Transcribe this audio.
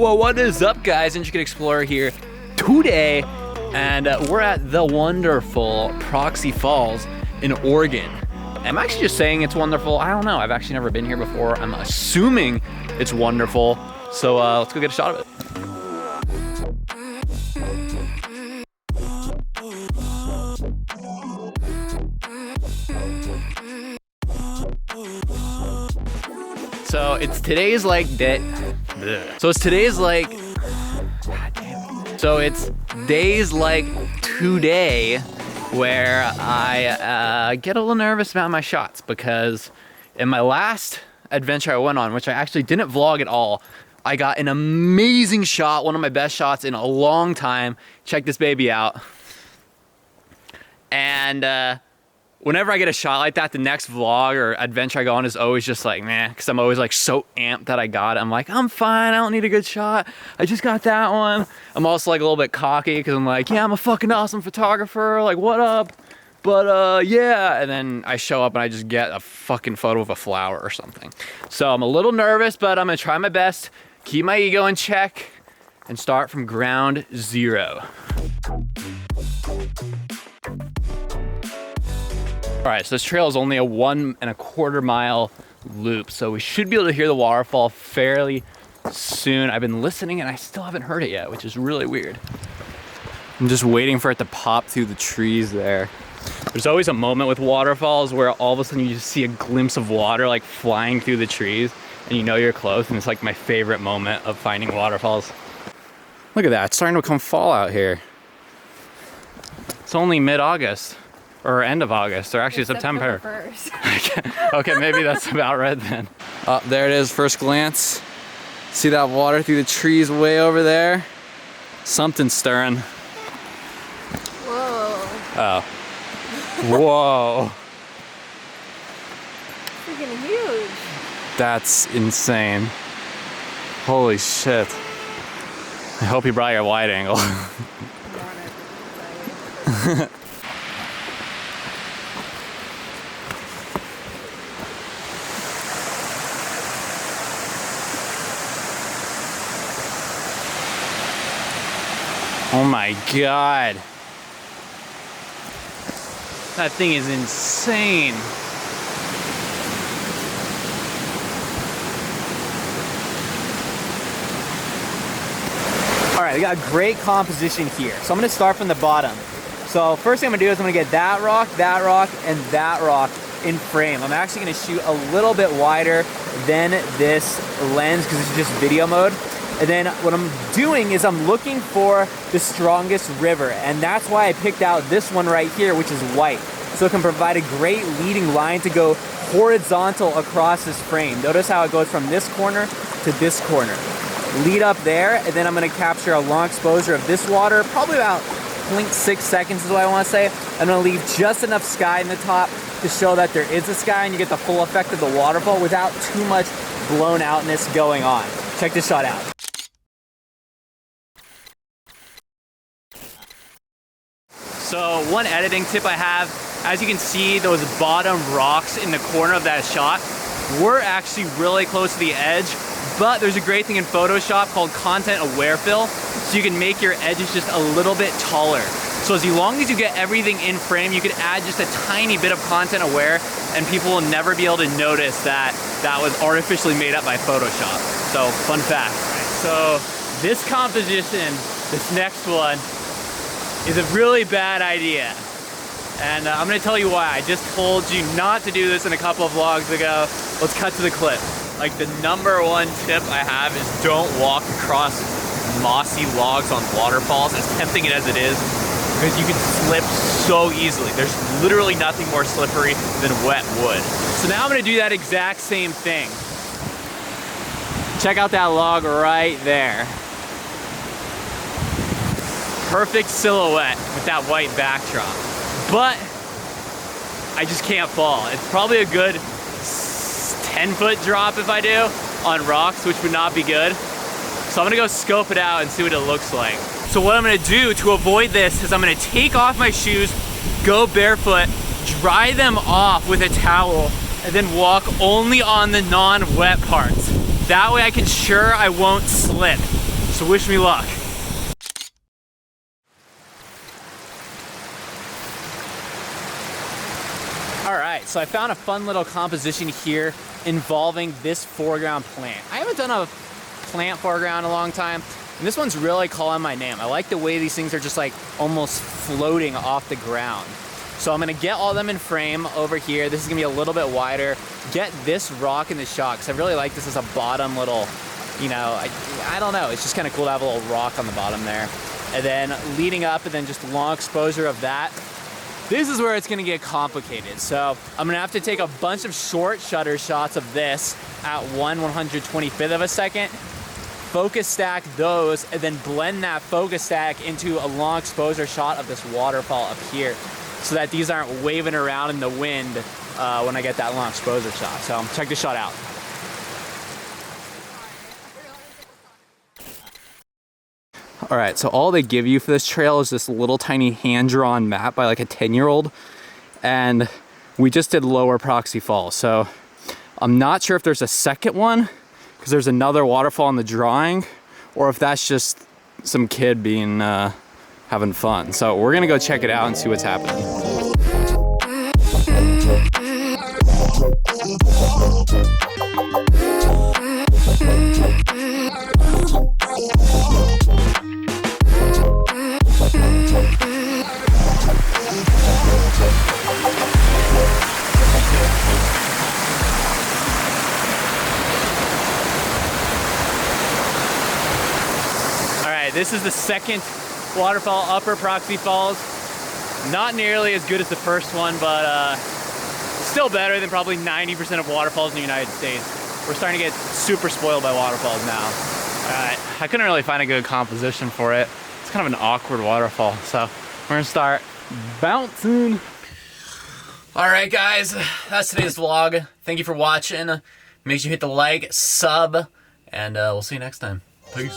Whoa, what is up, guys? Intricate Explorer here today, and we're at the wonderful Proxy Falls in Oregon. I'm actually just saying it's wonderful. I don't know. I've actually never been here before. I'm assuming it's wonderful. So let's go get a shot of it. So it's today's like day. So it's today's like. God damn it. So it's days like today where I get a little nervous about my shots, because in my last adventure I went on, which I actually didn't vlog at all, I got an amazing shot, one of my best shots in a long time. Check this baby out. And whenever I get a shot like that, the next vlog or adventure I go on is always just like, meh, because I'm always like so amped that I got it. I'm like, I'm fine, I don't need a good shot. I just got that one. I'm also like a little bit cocky because I'm like, yeah, I'm a fucking awesome photographer, like what up? But yeah, and then I show up and I just get a fucking photo of a flower or something. So I'm a little nervous, but I'm gonna try my best, keep my ego in check, and start from ground zero. All right, so this trail is only a 1.25 mile loop, so we should be able to hear the waterfall fairly soon. I've been listening and I still haven't heard it yet, which is really weird. I'm just waiting for it to pop through the trees there. There's always a moment with waterfalls where all of a sudden you just see a glimpse of water like flying through the trees and you know you're close, and it's like my favorite moment of finding waterfalls. Look at that, it's starting to become fall out here. It's only mid-August. Or end of August, or actually it's September 1st. Okay, maybe that's about right then. Oh, there it is, first glance. See that water through the trees way over there? Something's stirring. Whoa. Oh. Whoa. Freaking huge. That's insane. Holy shit. I hope you brought your wide angle. Oh my God. That thing is insane. All right, we got great composition here. So I'm gonna start from the bottom. So first thing I'm gonna do is I'm gonna get that rock, and that rock in frame. I'm actually gonna shoot a little bit wider than this lens because this is just video mode. And then what I'm doing is I'm looking for the strongest river, and that's why I picked out this one right here, which is white. So it can provide a great leading line to go horizontal across this frame. Notice how it goes from this corner to this corner. Lead up there, and then I'm gonna capture a long exposure of this water, probably about 0.6 seconds is what I wanna say. I'm gonna leave just enough sky in the top to show that there is a sky and you get the full effect of the waterfall without too much blown outness going on. Check this shot out. So one editing tip I have, as you can see, those bottom rocks in the corner of that shot, we're actually really close to the edge, but there's a great thing in Photoshop called content aware fill, so you can make your edges just a little bit taller. So as long as you get everything in frame, you can add just a tiny bit of content aware, and people will never be able to notice that that was artificially made up by Photoshop. So fun fact. So this composition, this next one, is a really bad idea. And I'm gonna tell you why. I just told you not to do this in a couple of vlogs ago. Let's cut to the clip. Like, the #1 tip I have is don't walk across mossy logs on waterfalls, as tempting as it is, because you can slip so easily. There's literally nothing more slippery than wet wood. So now I'm gonna do that exact same thing. Check out that log right there. Perfect silhouette with that white backdrop. But I just can't fall. It's probably a good 10-foot drop if I do on rocks, which would not be good. So I'm gonna go scope it out and see what it looks like. So what I'm gonna do to avoid this is I'm gonna take off my shoes, go barefoot, dry them off with a towel, and then walk only on the non-wet parts. That way I can sure I won't slip. So wish me luck. All right, so I found a fun little composition here involving this foreground plant. I haven't done a plant foreground in a long time, and this one's really calling my name. I like the way these things are just like almost floating off the ground. So I'm gonna get all of them in frame over here. This is gonna be a little bit wider. Get this rock in the shot, because I really like this as a bottom little, you know, I don't know, it's just kind of cool to have a little rock on the bottom there. And then leading up, and then just long exposure of that. This is where it's gonna get complicated. So I'm gonna have to take a bunch of short shutter shots of this at 1/125th of a second, focus stack those, and then blend that focus stack into a long exposure shot of this waterfall up here, so that these aren't waving around in the wind when I get that long exposure shot. So check this shot out. All right, so all they give you for this trail is this little tiny hand-drawn map by like a 10-year-old, and we just did Lower Proxy Falls. So I'm not sure if there's a second one, because there's another waterfall in the drawing, or if that's just some kid being having fun. So we're gonna go check it out and see what's happening. This is the second waterfall, Upper Proxy Falls. Not nearly as good as the first one, but still better than probably 90% of waterfalls in the United States. We're starting to get super spoiled by waterfalls now. I couldn't really find a good composition for it. It's kind of an awkward waterfall, so we're gonna start bouncing. All right, guys, that's today's vlog. Thank you for watching. Make sure you hit the like, sub, and we'll see you next time. Peace.